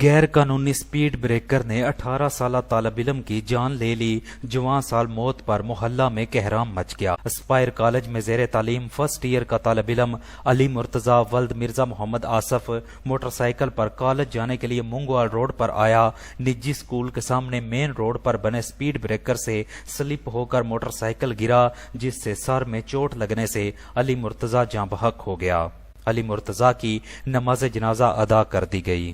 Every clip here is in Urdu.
غیر قانونی سپیڈ بریکر نے 18 سالہ طالب علم کی جان لے لی۔ جوان سال موت پر محلہ میں کہرام مچ گیا۔ اسپائر کالج میں زیر تعلیم فرسٹ ایئر کا طالب علم علی مرتضی ولد مرزا محمد آصف موٹر سائیکل پر کالج جانے کے لیے مونگوال روڈ پر آیا۔ نجی سکول کے سامنے مین روڈ پر بنے سپیڈ بریکر سے سلپ ہو کر موٹر سائیکل گرا، جس سے سر میں چوٹ لگنے سے علی مرتضی جاں بحق ہو گیا۔ علی مرتضی کی نماز جنازہ ادا کر دی گئی۔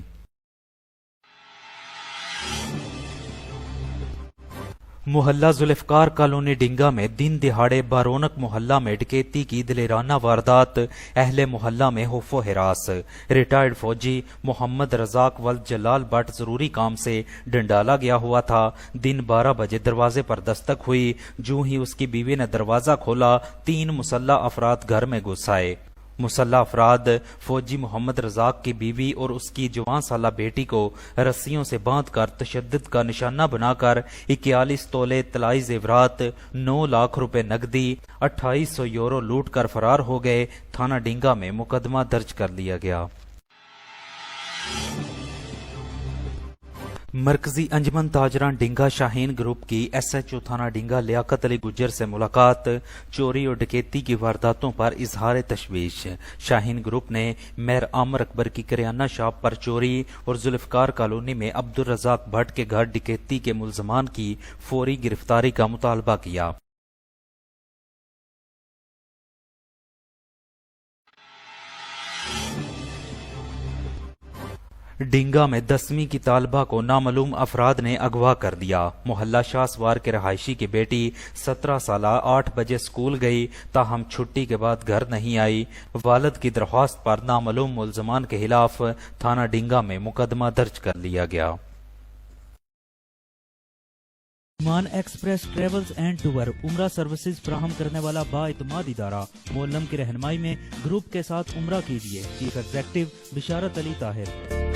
محلہ ذوالفقار کالونی ڈنگا میں دن دہاڑے بارونق محلہ میں ڈکیتی کی دلیرانہ واردات، اہل محلہ میں خوف و ہراس۔ ریٹائرڈ فوجی محمد رزاق ولد جلال بٹ ضروری کام سے ڈنڈالا گیا ہوا تھا۔ دن 12 بجے دروازے پر دستک ہوئی۔ جو ہی اس کی بیوی نے دروازہ کھولا، 3 مسلح افراد گھر میں گھس آئے۔ مسلح افراد فوجی محمد رزاق کی بیوی اور اس کی جوان سالہ بیٹی کو رسیوں سے باندھ کر تشدد کا نشانہ بنا کر 41 تولے طلائی زیورات، 9 لاکھ روپے نقدی، 2800 یورو لوٹ کر فرار ہو گئے۔ تھانہ ڈنگا میں مقدمہ درج کر لیا گیا۔ مرکزی انجمن تاجران ڈنگا شاہین گروپ کی ایس ایچ او تھانہ ڈنگا لیاقت علی گجر سے ملاقات، چوری اور ڈکیتی کی وارداتوں پر اظہار تشویش۔ شاہین گروپ نے میر عامر اکبر کی کریانہ شاپ پر چوری اور ذوالفقار کالونی میں عبدالرزاق بھٹ کے گھر ڈکیتی کے ملزمان کی فوری گرفتاری کا مطالبہ کیا۔ ڈنگا میں 10ویں کی طالبہ کو نامعلوم افراد نے اغوا کر دیا۔ محلہ شاہ سوار کے رہائشی کی بیٹی 17 سالہ 8 بجے سکول گئی، تاہم چھٹی کے بعد گھر نہیں آئی۔ والد کی درخواست پر نامعلوم ملزمان کے خلاف تھانہ ڈنگا میں مقدمہ درج کر لیا گیا۔ ایمان ایکسپریس ٹریولز اینڈ ٹور عمرہ سروسز فراہم کرنے والا با اعتماد ادارہ، مولم کی رہنمائی میں گروپ کے ساتھ عمرہ کیجیے۔ چیف ایگزیکٹو بشارت علی طاہر۔